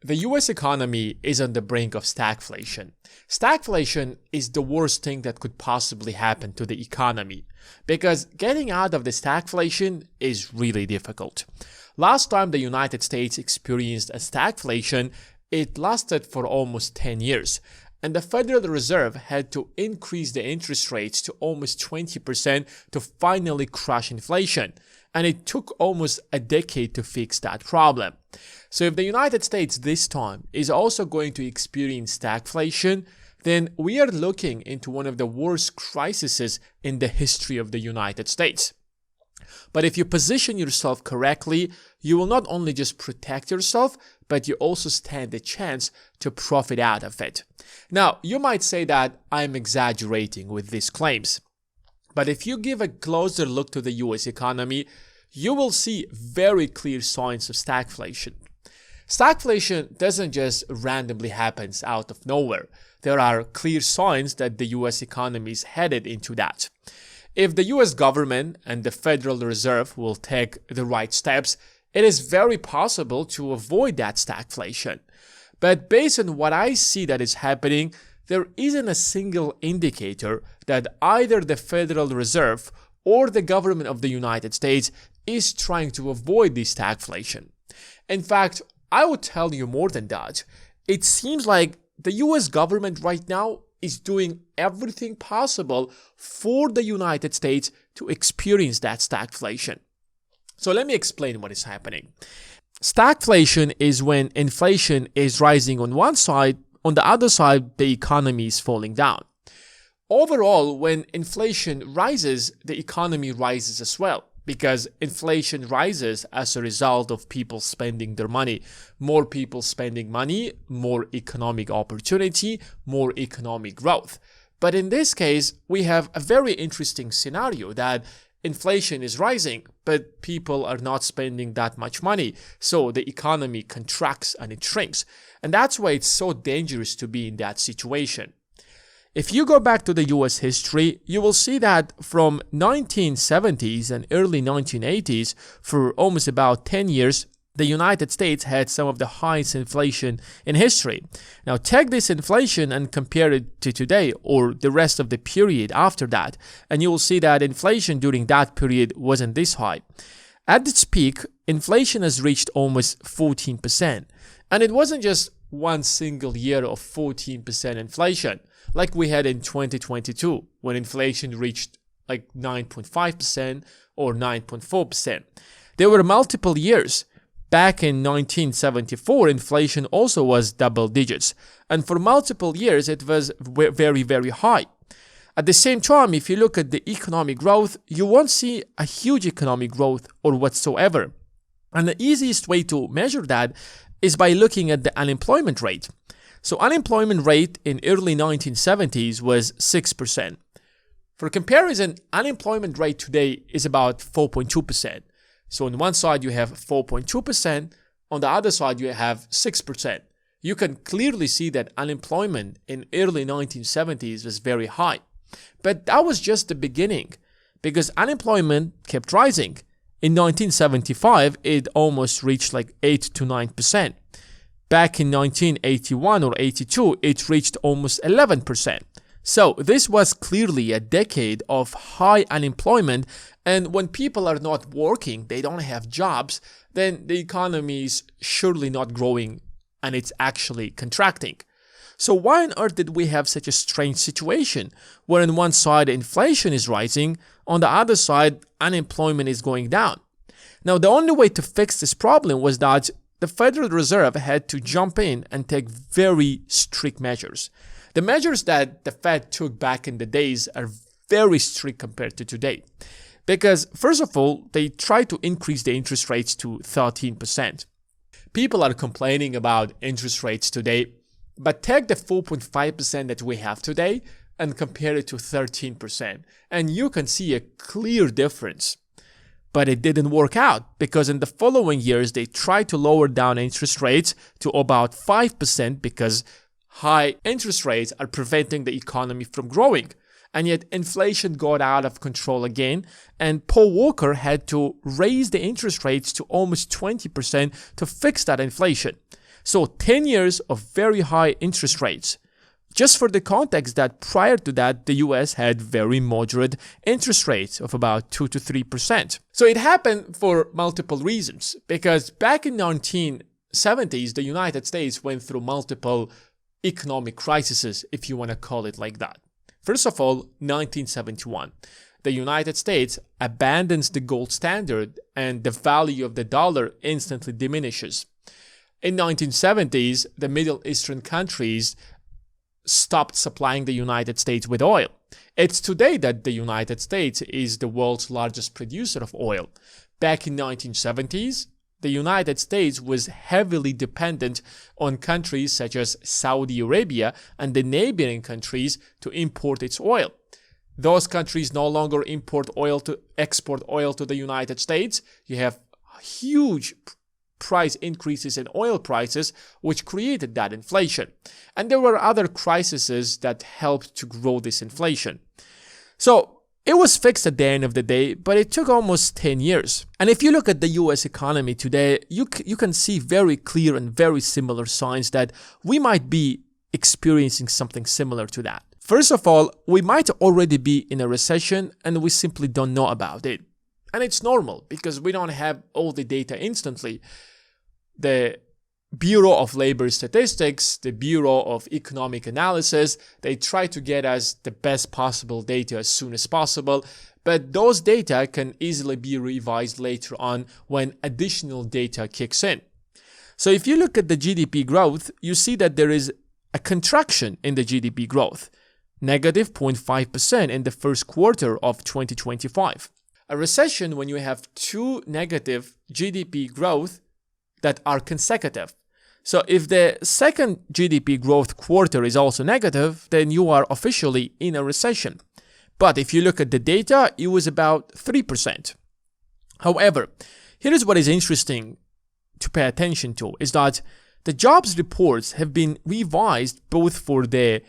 The US economy is on the brink of stagflation. Stagflation is the worst thing that could possibly happen to the economy because getting out of the stagflation is really difficult. Last time the United States experienced a stagflation, it lasted for almost 10 years, and the Federal Reserve had to increase the interest rates to almost 20% to finally crush inflation. And it took almost a decade to fix that problem. So if the United States this time is also going to experience stagflation, then we are looking into one of the worst crises in the history of the United States. But if you position yourself correctly, you will not only just protect yourself, but you also stand a chance to profit out of it. Now, you might say that I'm exaggerating with these claims. But if you give a closer look to the US economy, you will see very clear signs of stagflation. Stagflation doesn't just randomly happen out of nowhere. There are clear signs that the US economy is headed into that. If the US government and the Federal Reserve will take the right steps, it is very possible to avoid that stagflation. But based on what I see that is happening, there isn't a single indicator that either the Federal Reserve or the government of the United States is trying to avoid this stagflation. In fact, I would tell you more than that. It seems like the US government right now is doing everything possible for the United States to experience that stagflation. So let me explain what is happening. Stagflation is when inflation is rising on one side, on the other side, the economy is falling down. Overall, when inflation rises, the economy rises as well, because inflation rises as a result of people spending their money. More people spending money, more economic opportunity, more economic growth. But in this case, we have a very interesting scenario that inflation is rising, but people are not spending that much money. So the economy contracts and it shrinks. And that's why it's so dangerous to be in that situation. If you go back to the US history, you will see that from 1970s and early 1980s, for almost about 10 years, the United States had some of the highest inflation in history. Now take this inflation and compare it to today or the rest of the period after that, and you will see that inflation during that period wasn't this high. At its peak, inflation has reached almost 14%. And it wasn't just one single year of 14% inflation, like we had in 2022, when inflation reached like 9.5% or 9.4%. There were multiple years. Back in 1974, inflation also was double digits, and for multiple years it was very, very high. At the same time, if you look at the economic growth, you won't see a huge economic growth or whatsoever. And the easiest way to measure that is by looking at the unemployment rate. So unemployment rate in early 1970s was 6%. For comparison, unemployment rate today is about 4.2%. So on one side you have 4.2%, on the other side you have 6%. You can clearly see that unemployment in early 1970s was very high. But that was just the beginning, because unemployment kept rising. In 1975, it almost reached like 8 to 9%. Back in 1981 or 82, it reached almost 11%. So this was clearly a decade of high unemployment, and when people are not working, they don't have jobs, then the economy is surely not growing and it's actually contracting. So why on earth did we have such a strange situation where on one side inflation is rising, on the other side unemployment is going down? Now the only way to fix this problem was that the Federal Reserve had to jump in and take very strict measures. The measures that the Fed took back in the days are very strict compared to today. Because first of all, they tried to increase the interest rates to 13%. People are complaining about interest rates today, but take the 4.5% that we have today and compare it to 13%, and you can see a clear difference. But it didn't work out, because in the following years they tried to lower down interest rates to about 5% because high interest rates are preventing the economy from growing. And yet inflation got out of control again, and Paul Volcker had to raise the interest rates to almost 20% to fix that inflation. So 10 years of very high interest rates. Just for the context that prior to that, the US had very moderate interest rates of about 2 to 3%. So it happened for multiple reasons, because back in 1970s, the United States went through multiple economic crises, if you want to call it like that. First of all, 1971. The United States abandons the gold standard and the value of the dollar instantly diminishes. In 1970s, the Middle Eastern countries stopped supplying the United States with oil. It's today that the United States is the world's largest producer of oil. Back in 1970s, the United States was heavily dependent on countries such as Saudi Arabia and the neighboring countries to import its oil. Those countries no longer export oil to the United States. You have huge price increases in oil prices, which created that inflation. And there were other crises that helped to grow this inflation. So it was fixed at the end of the day, but it took almost 10 years. And if you look at the US economy today, you can see very clear and very similar signs that we might be experiencing something similar to that. First of all, we might already be in a recession and we simply don't know about it. And it's normal because we don't have all the data instantly. The Bureau of Labor Statistics, the Bureau of Economic Analysis, they try to get us the best possible data as soon as possible, but those data can easily be revised later on when additional data kicks in. So if you look at the GDP growth, you see that there is a contraction in the GDP growth, negative 0.5% in the first quarter of 2025. A recession when you have two negative GDP growth that are consecutive. So if the second GDP growth quarter is also negative, then you are officially in a recession. But if you look at the data, it was about 3%. However, here is what is interesting to pay attention to, is that the jobs reports have been revised both for the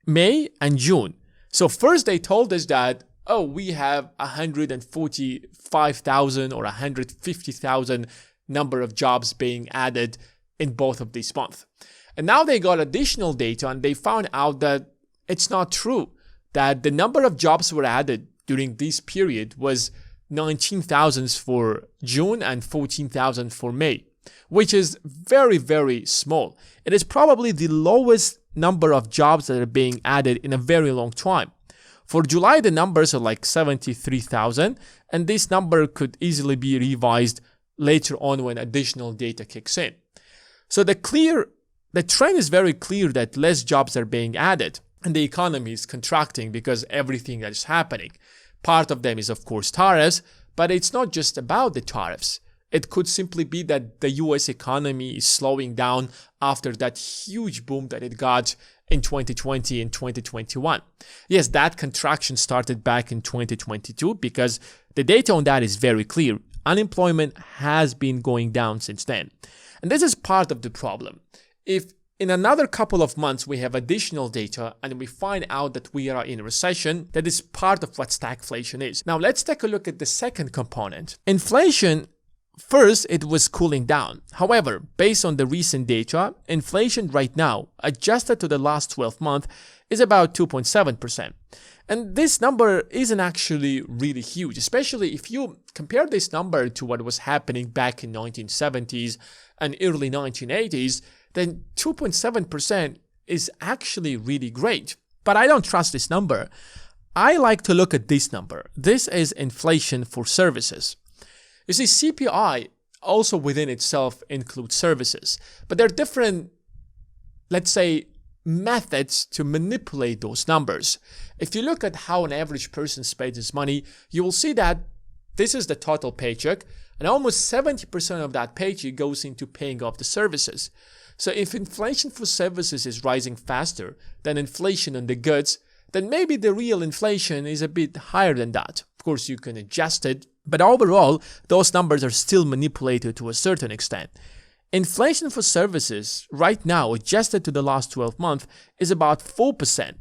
May and June. So first they told us that, oh, we have 145,000 or 150,000 number of jobs being added in both of these months. And now they got additional data and they found out that it's not true, that the number of jobs were added during this period was 19,000 for June and 14,000 for May, which is very, very small. It is probably the lowest number of jobs that are being added in a very long time. For July, the numbers are like 73,000, and this number could easily be revised later on when additional data kicks in. So the trend is very clear that less jobs are being added and the economy is contracting because everything that is happening. Part of them is of course tariffs, but it's not just about the tariffs. It could simply be that the US economy is slowing down after that huge boom that it got in 2020 and 2021. Yes, that contraction started back in 2022 because the data on that is very clear. Unemployment has been going down since then. And this is part of the problem. If in another couple of months we have additional data and we find out that we are in a recession, that is part of what stagflation is. Now let's take a look at the second component. Inflation, first it was cooling down. However, based on the recent data, inflation right now, adjusted to the last 12 months, is about 2.7%. And this number isn't actually really huge, especially if you compare this number to what was happening back in 1970s and early 1980s, then 2.7% is actually really great. But I don't trust this number. I like to look at this number. This is inflation for services. You see, CPI also within itself includes services, but there are different, let's say, methods to manipulate those numbers. If you look at how an average person spends his money, you will see that this is the total paycheck, and almost 70% of that paycheck goes into paying off the services. So if inflation for services is rising faster than inflation on the goods, then maybe the real inflation is a bit higher than that. Of course, you can adjust it, but overall, those numbers are still manipulated to a certain extent. Inflation for services right now, adjusted to the last 12 months, is about 4%.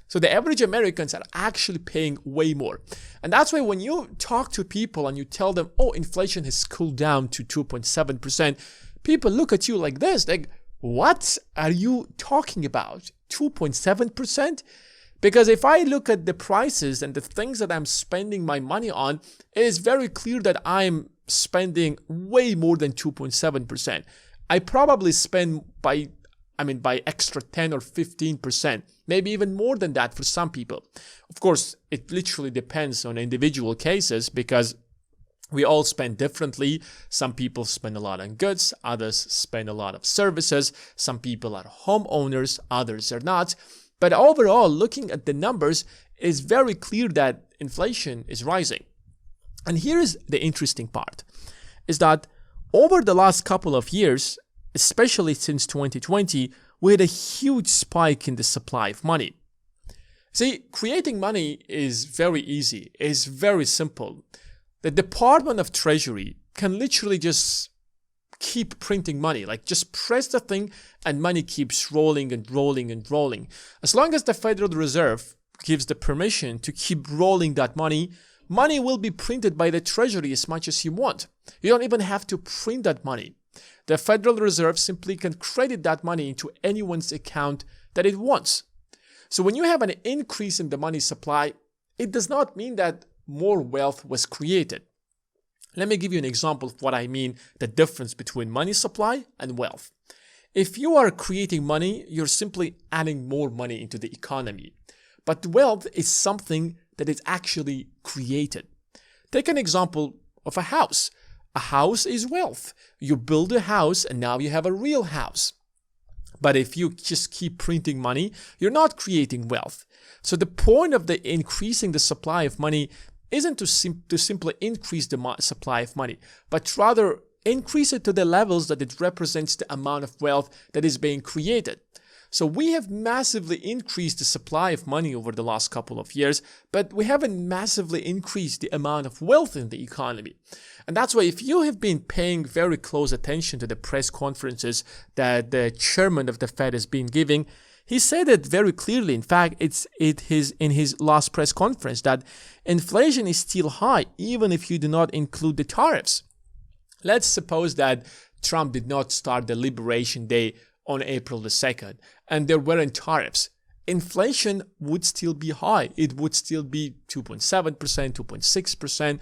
So the average Americans are actually paying way more. And that's why when you talk to people and you tell them, oh, inflation has cooled down to 2.7%, people look at you like this, like, what are you talking about? 2.7%? Because if I look at the prices and the things that I'm spending my money on, it is very clear that I'm spending way more than 2.7%. I probably spend by extra 10 or 15%, maybe even more than that for some people. Of course, it literally depends on individual cases because we all spend differently. Some people spend a lot on goods, others spend a lot of services. Some people are homeowners, others are not. But overall, looking at the numbers, it's very clear that inflation is rising. And here's the interesting part, is that over the last couple of years, especially since 2020, we had a huge spike in the supply of money. See, creating money is very easy, it's very simple. The Department of Treasury can literally just keep printing money, like just press the thing and money keeps rolling and rolling and rolling. As long as the Federal Reserve gives the permission to keep rolling that money, money will be printed by the Treasury as much as you want. You don't even have to print that money. The Federal Reserve simply can credit that money into anyone's account that it wants. So when you have an increase in the money supply, it does not mean that more wealth was created. Let me give you an example of what I mean, the difference between money supply and wealth. If you are creating money, you're simply adding more money into the economy. But wealth is something that is actually created. Take an example of a house. A house is wealth. You build a house and now you have a real house. But if you just keep printing money, you're not creating wealth. So the point of the increasing the supply of money isn't to simply increase the supply of money, but rather increase it to the levels that it represents the amount of wealth that is being created. So we have massively increased the supply of money over the last couple of years, but we haven't massively increased the amount of wealth in the economy. And that's why if you have been paying very close attention to the press conferences that the chairman of the Fed has been giving, he said it very clearly. In fact, in his last press conference that inflation is still high even if you do not include the tariffs. Let's suppose that Trump did not start the Liberation Day on April the 2nd and there weren't tariffs. Inflation would still be high. It would still be 2.7%, 2.6%,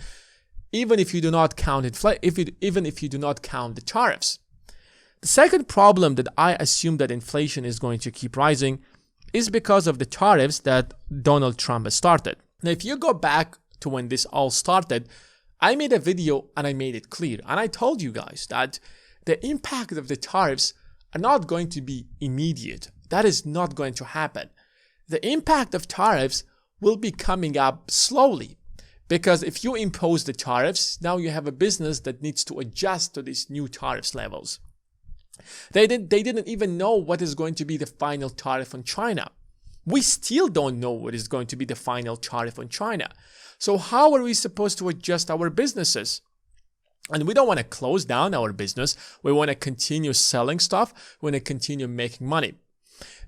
even if you do not count even if you do not count the tariffs. The second problem that I assume that inflation is going to keep rising is because of the tariffs that Donald Trump has started. Now, if you go back to when this all started, I made a video and I made it clear. And I told you guys that the impact of the tariffs are not going to be immediate. That is not going to happen. The impact of tariffs will be coming up slowly. Because if you impose the tariffs, now you have a business that needs to adjust to these new tariffs levels. They didn't even know what is going to be the final tariff on China. We still don't know what is going to be the final tariff on China. So how are we supposed to adjust our businesses? And we don't want to close down our business. We want to continue selling stuff. We want to continue making money.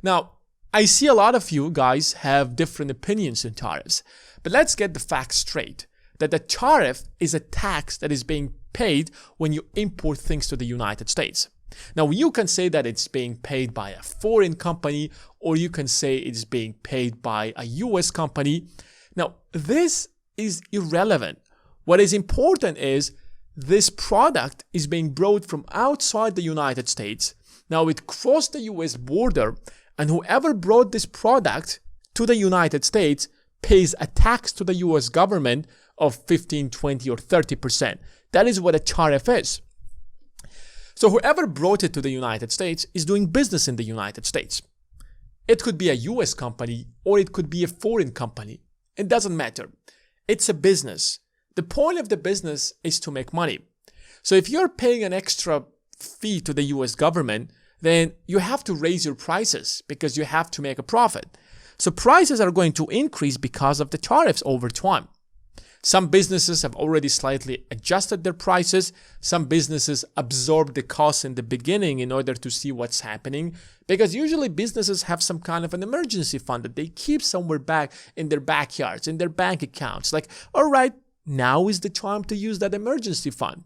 Now, I see a lot of you guys have different opinions on tariffs. But let's get the facts straight. That the tariff is a tax that is being paid when you import things to the United States. Now, you can say that it's being paid by a foreign company, or you can say it's being paid by a US company. Now, this is irrelevant. What is important is this product is being brought from outside the United States. Now, it crossed the US border, and whoever brought this product to the United States pays a tax to the US government of 15, 20, or 30%. That is what a tariff is. So whoever brought it to the United States is doing business in the United States. It could be a US company or it could be a foreign company. It doesn't matter. It's a business. The point of the business is to make money. So if you're paying an extra fee to the US government, then you have to raise your prices because you have to make a profit. So prices are going to increase because of the tariffs over time. Some businesses have already slightly adjusted their prices. Some businesses absorb the costs in the beginning in order to see what's happening, because usually businesses have some kind of an emergency fund that they keep somewhere back in their backyards, in their bank accounts. Like, all right, now is the time to use that emergency fund.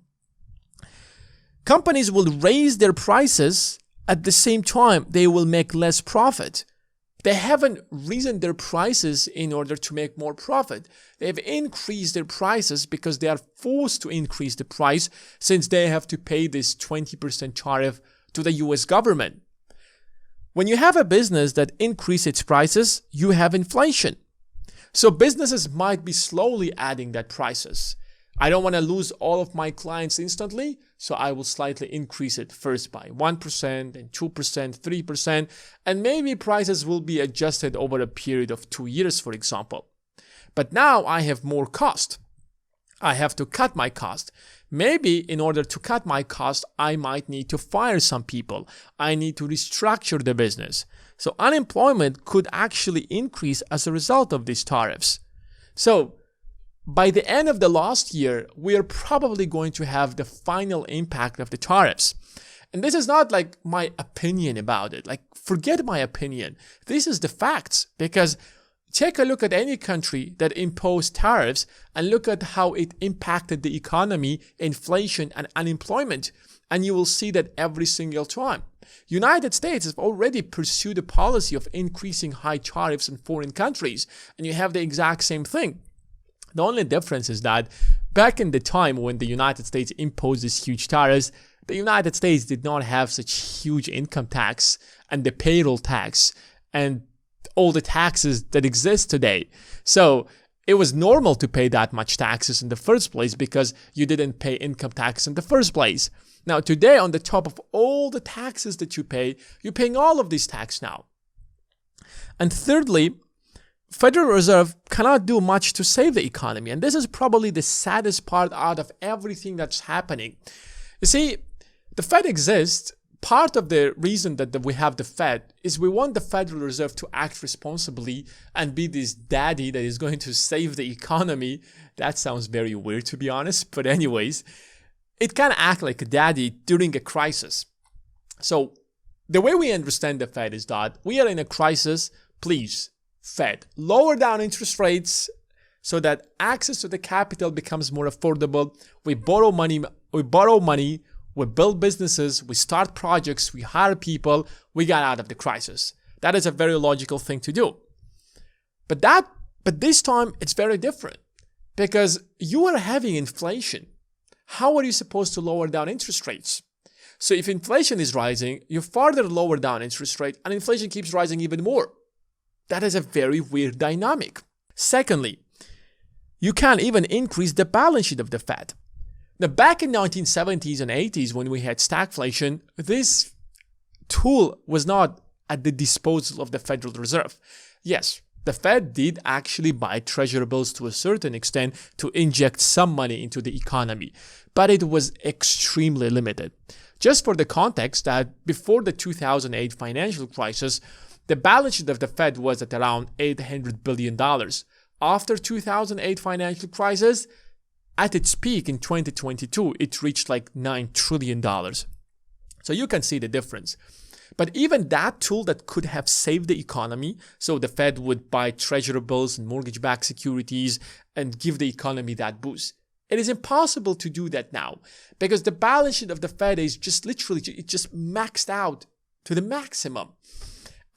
companies will raise their prices. At the same time, they will make less profit. They haven't risen their prices in order to make more profit. They've increased their prices because they are forced to increase the price since they have to pay this 20% tariff to the US government. When you have a business that increases its prices, you have inflation. So businesses might be slowly adding that prices. I don't want to lose all of my clients instantly, so I will slightly increase it first by 1%, and 2%, 3%, and maybe prices will be adjusted over a period of 2 years, for example. But now I have more cost. I have to cut my cost. Maybe in order to cut my cost, I might need to fire some people. I need to restructure the business. So unemployment could actually increase as a result of these tariffs. So by the end of the last year, we are probably going to have the final impact of the tariffs. And this is not like my opinion about it. Like, forget my opinion. This is the facts. Because take a look at any country that imposed tariffs and look at how it impacted the economy, inflation, and unemployment. And you will see that every single time. United States has already pursued a policy of increasing high tariffs in foreign countries. And you have the exact same thing. The only difference is that back in the time when the United States imposed these huge tariffs, the United States did not have such huge income tax and the payroll tax and all the taxes that exist today. So it was normal to pay that much taxes in the first place because you didn't pay income tax in the first place. Now today, on the top of all the taxes that you pay, you're paying all of these tax now. And thirdly, Federal Reserve cannot do much to save the economy. And this is probably the saddest part out of everything that's happening. You see, the Fed exists. Part of the reason that we have the Fed is we want the Federal Reserve to act responsibly and be this daddy that is going to save the economy. That sounds very weird, to be honest. But anyways, it can act like a daddy during a crisis. So the way we understand the Fed is that we are in a crisis. Please, Fed, lower down interest rates so that access to the capital becomes more affordable. We borrow money, we build businesses, we start projects, we hire people, we got out of the crisis. That is a very logical thing to do. But this time it's very different because you are having inflation. How are you supposed to lower down interest rates? So if inflation is rising, you further lower down interest rate and inflation keeps rising even more. That is a very weird dynamic. Secondly, you can even increase the balance sheet of the Fed. Now, back in 1970s and 80s when we had stagflation, this tool was not at the disposal of the Federal Reserve. Yes, the Fed did actually buy treasury bills to a certain extent to inject some money into the economy, but it was extremely limited. Just for the context that before the 2008 financial crisis, the balance sheet of the Fed was at around $800 billion. After 2008 financial crisis, at its peak in 2022, it reached like $9 trillion. So you can see the difference. But even that tool that could have saved the economy, so the Fed would buy treasury bills and mortgage-backed securities and give the economy that boost. It is impossible to do that now because the balance sheet of the Fed is just literally, it just maxed out to the maximum.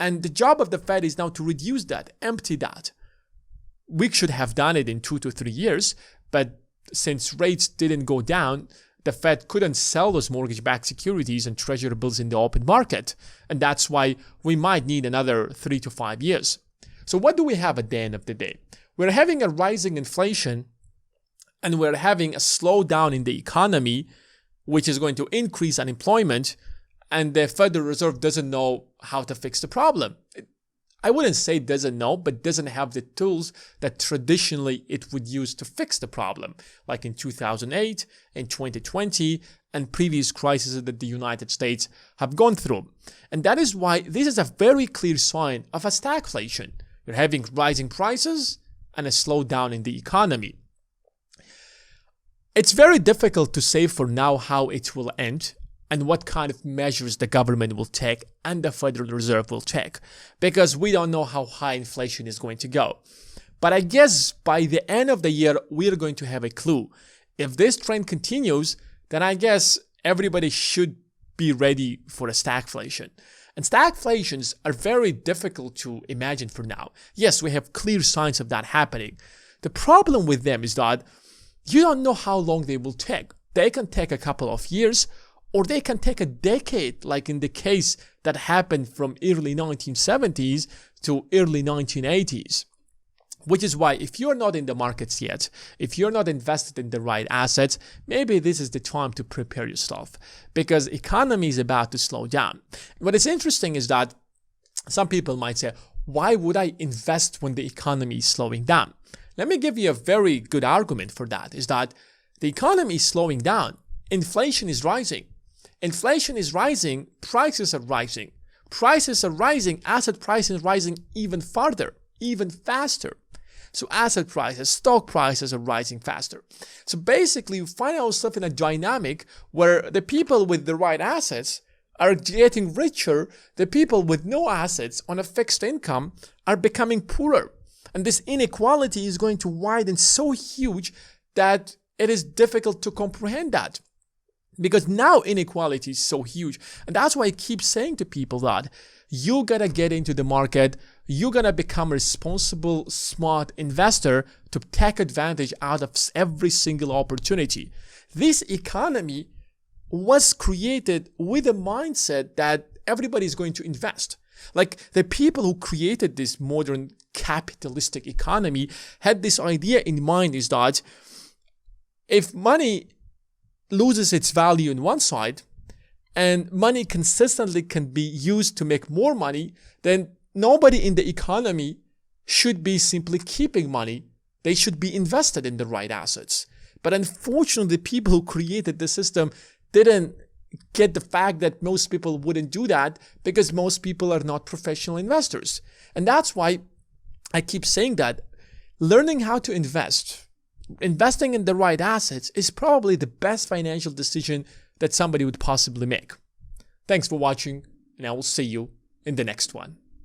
And the job of the Fed is now to reduce that, empty that. We should have done it in 2 to 3 years, but since rates didn't go down, the Fed couldn't sell those mortgage-backed securities and treasury bills in the open market. And that's why we might need another 3 to 5 years. So what do we have at the end of the day? We're having a rising inflation and we're having a slowdown in the economy, which is going to increase unemployment, and the Federal Reserve doesn't know how to fix the problem. I wouldn't say doesn't know, but doesn't have the tools that traditionally it would use to fix the problem, like in 2008, in 2020, and previous crises that the United States have gone through. And that is why this is a very clear sign of a stagflation. You're having rising prices and a slowdown in the economy. It's very difficult to say for now how it will end and what kind of measures the government will take and the Federal Reserve will take, because we don't know how high inflation is going to go. But I guess by the end of the year, we're going to have a clue. If this trend continues, then I guess everybody should be ready for a stagflation. And stagflations are very difficult to imagine for now. Yes, we have clear signs of that happening. The problem with them is that you don't know how long they will take. They can take a couple of years, or they can take a decade, like in the case that happened from early 1970s to early 1980s. Which is why if you're not in the markets yet, if you're not invested in the right assets, maybe this is the time to prepare yourself, because economy is about to slow down. What is interesting is that some people might say, why would I invest when the economy is slowing down? Let me give you a very good argument for that, is that the economy is slowing down. Inflation is rising. Inflation is rising, prices are rising. Prices are rising, asset prices are rising even farther, even faster. So asset prices, stock prices are rising faster. So basically, we find ourselves in a dynamic where the people with the right assets are getting richer. The people with no assets on a fixed income are becoming poorer. And this inequality is going to widen so huge that it is difficult to comprehend that. Because now inequality is so huge. And that's why I keep saying to people that you gotta get into the market. You're gonna become a responsible, smart investor to take advantage out of every single opportunity. This economy was created with a mindset that everybody is going to invest. Like the people who created this modern capitalistic economy had this idea in mind, is that if money loses its value on one side and money consistently can be used to make more money, then nobody in the economy should be simply keeping money. They should be invested in the right assets. But unfortunately, the people who created the system didn't get the fact that most people wouldn't do that, because most people are not professional investors. And that's why I keep saying that learning how to invest, investing in the right assets, is probably the best financial decision that somebody would possibly make. Thanks for watching, and I will see you in the next one.